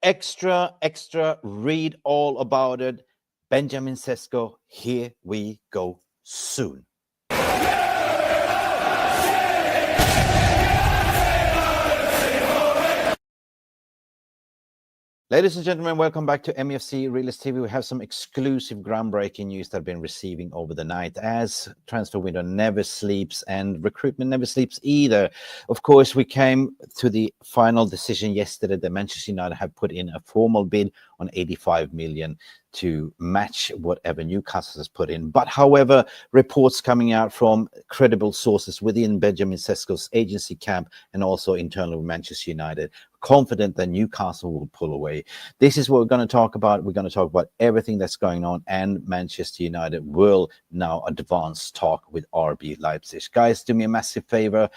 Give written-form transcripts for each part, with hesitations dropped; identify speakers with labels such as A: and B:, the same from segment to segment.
A: Extra, read all about it. Benjamin Cesco, here we go soon. Ladies and gentlemen, welcome back to Mufc Realist TV. We have some exclusive groundbreaking news that I've been receiving over the night, as transfer window never sleeps and recruitment never sleeps either. Of course, we came to the final decision yesterday that Manchester United have put in a formal bid on 85 million to match whatever Newcastle has put in. But however, reports coming out from credible sources within Benjamin Cesco's agency camp and also internally with Manchester United, confident that Newcastle will pull away. This is what we're going to talk about. We're going to talk about everything that's going on, and Manchester United will now advance talk with RB Leipzig. Guys, do me a massive favor.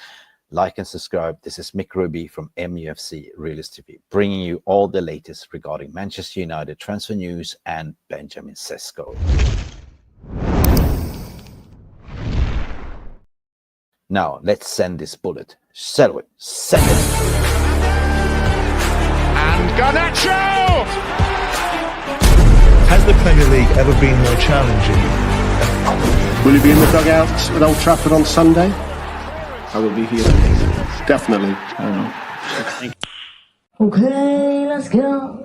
A: Like and subscribe. This is Mick Ruby from Mufc Realist TV, bringing you all the latest regarding Manchester United transfer news and Benjamin Cesco. Now, let's send this bullet. Settle it. Send it.
B: And Garnacho!
C: Has the Premier League ever been more challenging?
D: Will you be in the dugout at Old Trafford on Sunday? I will be here. Definitely.
E: Okay, let's go.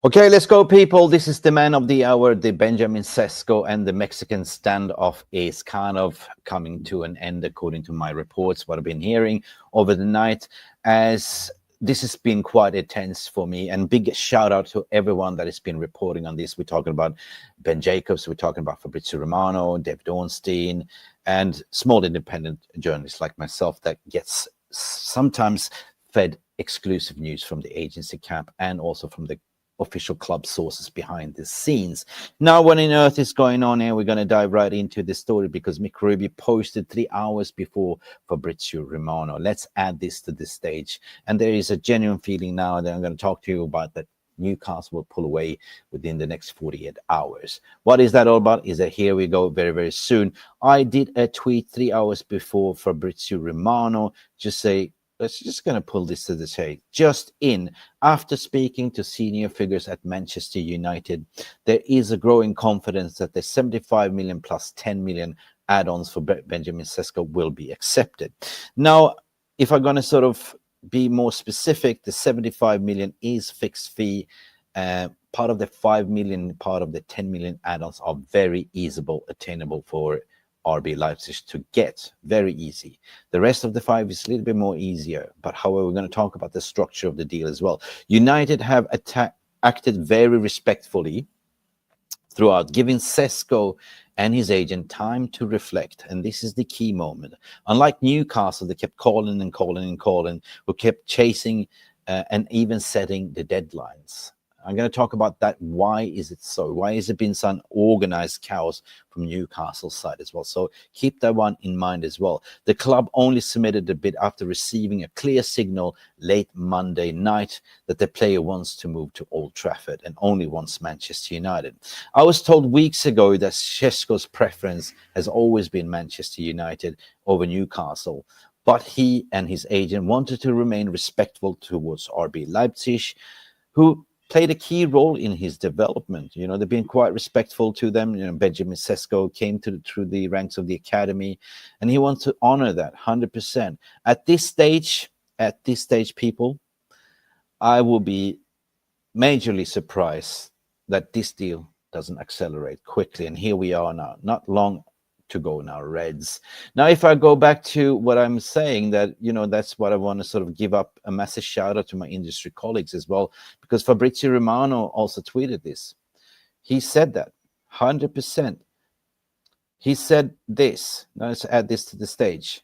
A: Okay, let's go, people. This is the man of the hour, the Benjamin Cesco, and the Mexican standoff is kind of coming to an end, according to my reports, what I've been hearing over the night, as this has been quite intense for me. And big shout out to everyone that has been reporting on this. We're talking about Ben Jacobs, we're talking about Fabrizio Romano, David Ornstein, and small independent journalists like myself that gets sometimes fed exclusive news from the agency camp and also from the official club sources behind the scenes. Now, what on earth is going on here? We're going to dive right into this story because Mick Ruby posted 3 hours before Fabrizio Romano. Let's add this to this stage. And there is a genuine feeling now that I'm going to talk to you about that Newcastle will pull away within the next 48 hours. What is that all about? Is that here we go very, very soon. I did a tweet 3 hours before Fabrizio Romano, just say, let's just going to pull this to the shade. Just in, after speaking to senior figures at Manchester United, there is a growing confidence that the 75 million plus 10 million add-ons for Benjamin Cesco will be accepted. Now, if I'm going to sort of be more specific, the 75 million is fixed fee. Part of the 5 million, part of the 10 million add-ons are very easable, attainable for RB Leipzig to get. Very easy. The rest of the 5 is a little bit more easier. But however, we're going to talk about the structure of the deal as well. United have acted very respectfully throughout, giving Cesco and his agent time to reflect. And this is the key moment. Unlike Newcastle, they kept calling and calling and calling, who kept chasing and even setting the deadlines. I'm going to talk about that. Why is it so? Why has it been some organized chaos from Newcastle's side as well? So keep that one in mind as well. The club only submitted the bid after receiving a clear signal late Monday night that the player wants to move to Old Trafford and only wants Manchester United. I was told weeks ago that Šeško's preference has always been Manchester United over Newcastle, but he and his agent wanted to remain respectful towards RB Leipzig, who played a key role in his development. You know, they've been quite respectful to them. You know, Benjamin Cesco came through the ranks of the academy, and he wants to honor that 100%. At this stage, people, I will be majorly surprised that this deal doesn't accelerate quickly. And here we are now, not long to go now, Reds. Now, if I go back to what I'm saying, that, you know, that's what I want to sort of give up a massive shout out to my industry colleagues as well, because Fabrizio Romano also tweeted this. He said that 100%. He said this. Now let's add this to the stage.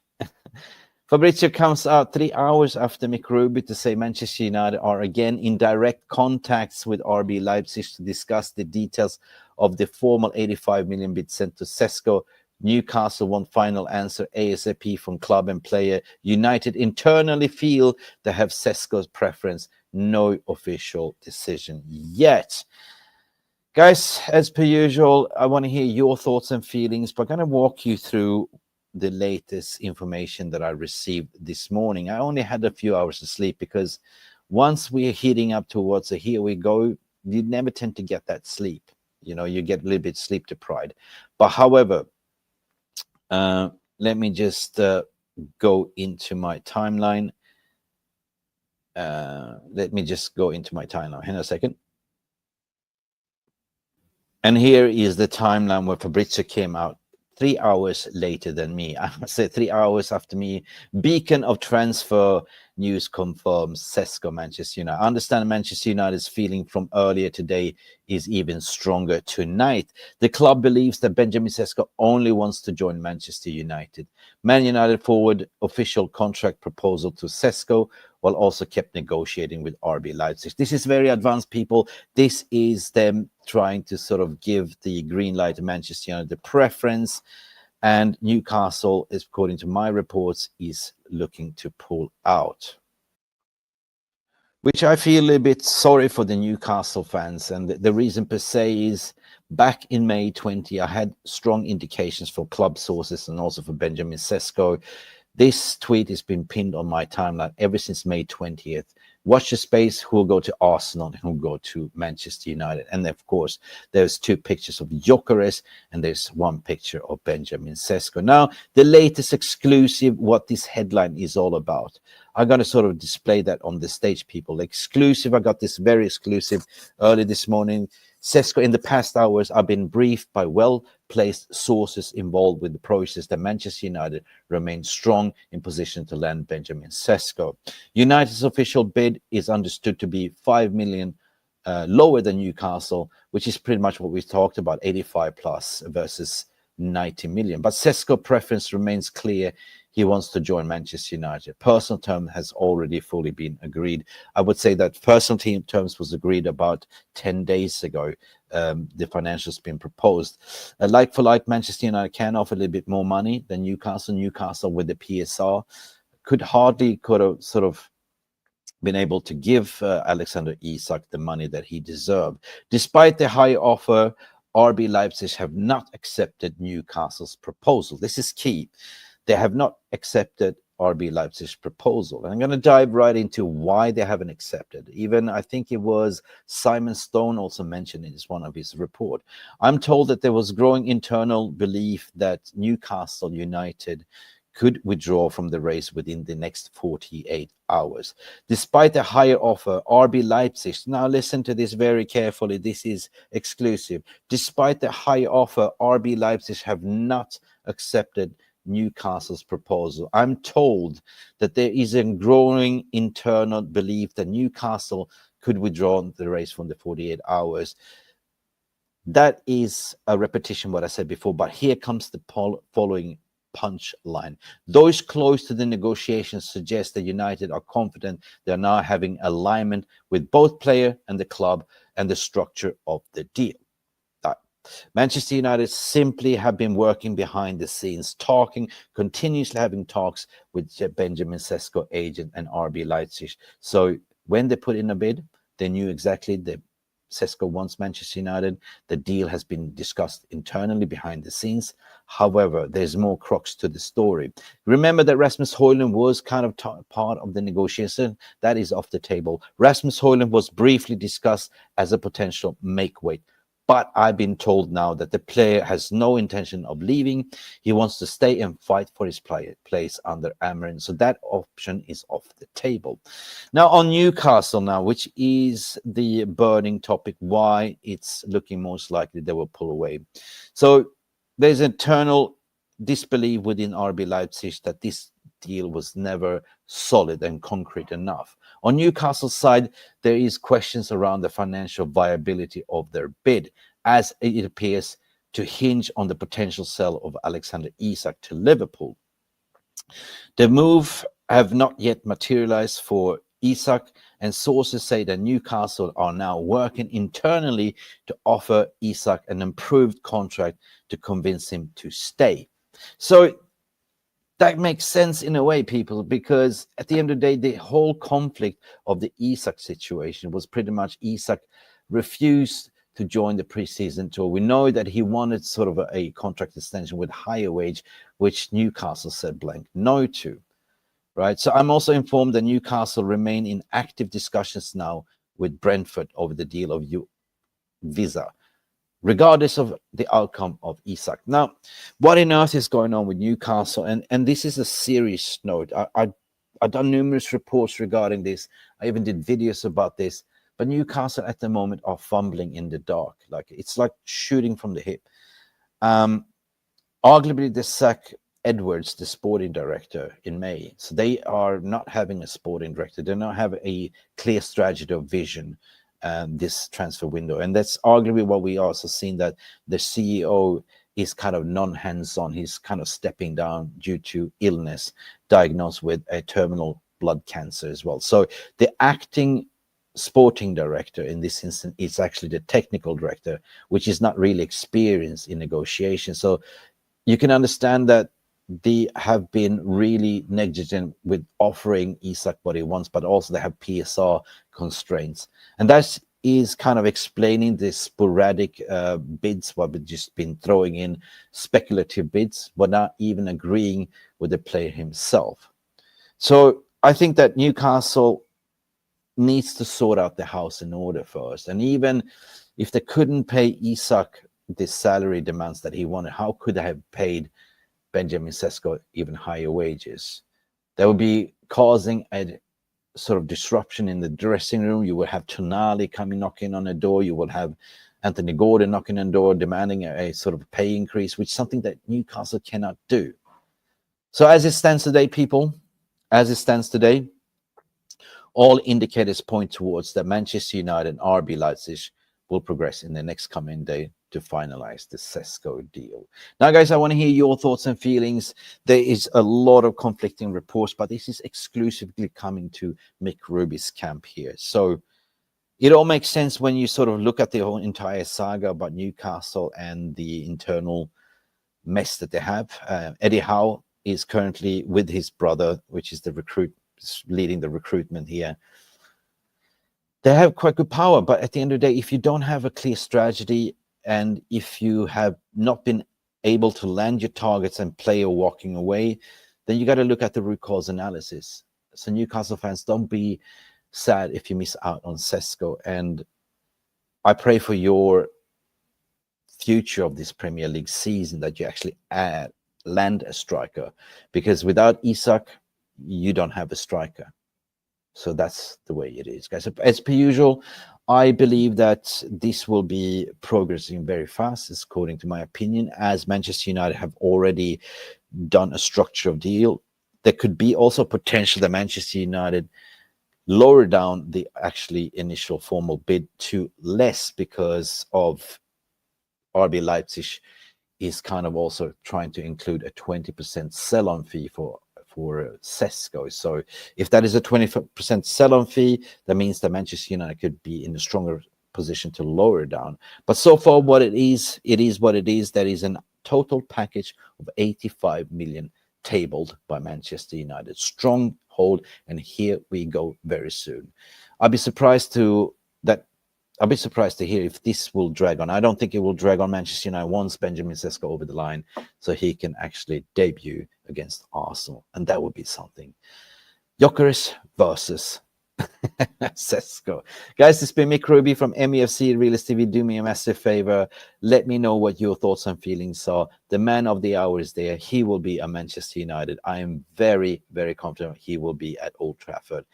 A: Fabrizio comes out 3 hours after Mick Ruby to say Manchester United are again in direct contacts with RB Leipzig to discuss the details of the formal 85 million bid sent to Cesco. Newcastle want final answer ASAP from club and player. United internally feel they have Cesco's preference. No official decision yet. Guys, as per usual, I want to hear your thoughts and feelings, but I'm going to walk you through the latest information that I received this morning. I only had a few hours of sleep because once we're heating up towards a here we go, you never tend to get that sleep. You know, you get a little bit sleep deprived. But however, let me just go into my timeline. Let me just go into my timeline. Hang on a second. And here is the timeline where Fabrizio came out 3 hours later than me. I must say 3 hours after me. Beacon of transfer news confirms Cesco Manchester United. I understand Manchester United's feeling from earlier today is even stronger tonight. The club believes that Benjamin Cesco only wants to join Manchester United. Man United forward official contract proposal to Cesco, while also kept negotiating with RB Leipzig. This is very advanced, people. This is them trying to sort of give the green light to Manchester United, the preference. And Newcastle, according to my reports, is looking to pull out, which I feel a bit sorry for the Newcastle fans. And the reason per se is back in May 20, I had strong indications from club sources and also for Benjamin Cesco. This tweet has been pinned on my timeline ever since May 20th. Watch the space, who will go to Arsenal and who will go to Manchester United. And of course, there's 2 pictures of Gyökeres and there's 1 picture of Benjamin Cesco. Now, the latest exclusive, what this headline is all about. I'm going to sort of display that on the stage, people. Exclusive, I got this very exclusive early this morning. Cesco, in the past hours, I've been briefed by well-placed sources involved with the process that Manchester United remains strong in position to land Benjamin Cesco. United's official bid is understood to be 5 million lower than Newcastle, which is pretty much what we talked about, 85 plus versus 90 million. But Cesco preference remains clear. He wants to join Manchester United. Personal term has already fully been agreed. I would say that personal team terms was agreed about 10 days ago. The financials been proposed. Like for like, Manchester United can offer a little bit more money than Newcastle. Newcastle with the PSR could have sort of been able to give Alexander Isak the money that he deserved. Despite the high offer, RB Leipzig have not accepted Newcastle's proposal. This is key. They have not accepted RB Leipzig's proposal. And I'm going to dive right into why they haven't accepted. Even I think it was Simon Stone also mentioned in one of his report. I'm told that there was growing internal belief that Newcastle United could withdraw from the race within the next 48 hours. Despite the higher offer, RB Leipzig, now listen to this very carefully, this is exclusive. Despite the higher offer, RB Leipzig have not accepted Newcastle's proposal. I'm told that there is a growing internal belief that Newcastle could withdraw the race from the 48 hours. That is a repetition of what I said before, but here comes the following punchline. Those close to the negotiations suggest that United are confident they are now having alignment with both player and the club and the structure of the deal. Manchester United simply have been working behind the scenes, continuously having talks with Benjamin Cesco agent and RB Leipzig. So when they put in a bid, they knew exactly that Cesco wants Manchester United. The deal has been discussed internally behind the scenes. However, there's more crux to the story. Remember that Rasmus Højlund was kind of part of the negotiation. That is off the table. Rasmus Højlund was briefly discussed as a potential make-weight. But I've been told now that the player has no intention of leaving. He wants to stay and fight for his place under Amarin. So that option is off the table. Now on Newcastle now, which is the burning topic, why it's looking most likely they will pull away. So there's eternal disbelief within RB Leipzig that this deal was never solid and concrete enough. On Newcastle's side, there is questions around the financial viability of their bid, as it appears to hinge on the potential sale of Alexander Isak to Liverpool. The move have not yet materialized for Isak, and sources say that Newcastle are now working internally to offer Isak an improved contract to convince him to stay. So that makes sense in a way, people, because at the end of the day, the whole conflict of the Isak situation was pretty much Isak refused to join the preseason tour. We know that he wanted sort of a contract extension with higher wage, which Newcastle said blank no to. right? So I'm also informed that Newcastle remain in active discussions now with Brentford over the deal of Visa, regardless of the outcome of Isak. Now, what on earth is going on with Newcastle? And this is a serious note. I've done numerous reports regarding this. I even did videos about this. But Newcastle at the moment are fumbling in the dark. Like, it's like shooting from the hip. Arguably, they sack Edwards, the sporting director, in May. So they are not having a sporting director. They don't have a clear strategy or vision this transfer window. And that's arguably what we also seen, that the CEO is kind of non-hands-on. He's kind of stepping down due to illness, diagnosed with a terminal blood cancer as well. So the acting sporting director in this instance is actually the technical director, which is not really experienced in negotiation. So you can understand that they have been really negligent with offering Isak what he wants, but also they have PSR constraints. And that is kind of explaining the sporadic bids, what we've just been throwing in, speculative bids, but not even agreeing with the player himself. So I think that Newcastle needs to sort out the house in order first. And even if they couldn't pay Isak the salary demands that he wanted, how could they have paid Benjamin Cesco even higher wages? That would be causing a sort of disruption in the dressing room. You would have Tonali coming knocking on the door. You would have Anthony Gordon knocking on the door, demanding a sort of pay increase, which is something that Newcastle cannot do. So as it stands today, people, as it stands today, all indicators point towards that Manchester United and RB Leipzig will progress in the next coming day to finalize the Cesco deal. Now, guys, I want to hear your thoughts and feelings. There is a lot of conflicting reports, but this is exclusively coming to Mick Ruby's camp here. So it all makes sense when you sort of look at the whole entire saga about Newcastle and the internal mess that they have. Eddie Howe is currently with his brother, which is the recruit, leading the recruitment here. They have quite good power, but at the end of the day, if you don't have a clear strategy, and if you have not been able to land your targets and player walking away, then you got to look at the root cause analysis. So Newcastle fans, don't be sad if you miss out on Cesco. And I pray for your future of this Premier League season that you actually land a striker, because without Isak, you don't have a striker. So that's the way it is, guys. As per usual, I believe that this will be progressing very fast, according to my opinion, as Manchester United have already done a structure of deal. There could be also potential that Manchester United lower down the actually initial formal bid to less, because of RB Leipzig is kind of also trying to include a 20% sell-on fee for Cesco. So if that is a 20% sell-on fee, that means that Manchester United could be in a stronger position to lower down. But so far, what it is what it is. That is a total package of 85 million tabled by Manchester United. Strong hold, and here we go very soon. I'll be surprised to hear if this will drag on. I don't think it will drag on. Manchester United wants Benjamin Sesko over the line so he can actually debut against Arsenal, and that would be something. Gyökeres versus Sesko. Guys, this has been Mick Ruby from MEFC Realist TV. Do me a massive favor. Let me know what your thoughts and feelings are. The man of the hour is there. He will be at Manchester United. I am very, very confident he will be at Old Trafford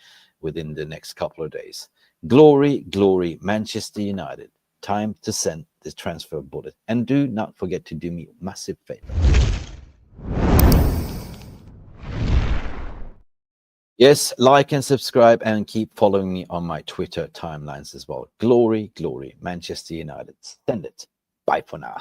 A: within the next couple of days. Glory, glory, Manchester United. Time to send the transfer bullet. And do not forget to do me a massive favor. Yes, like and subscribe, and keep following me on my Twitter timelines as well. Glory, glory, Manchester United. Send it. Bye for now.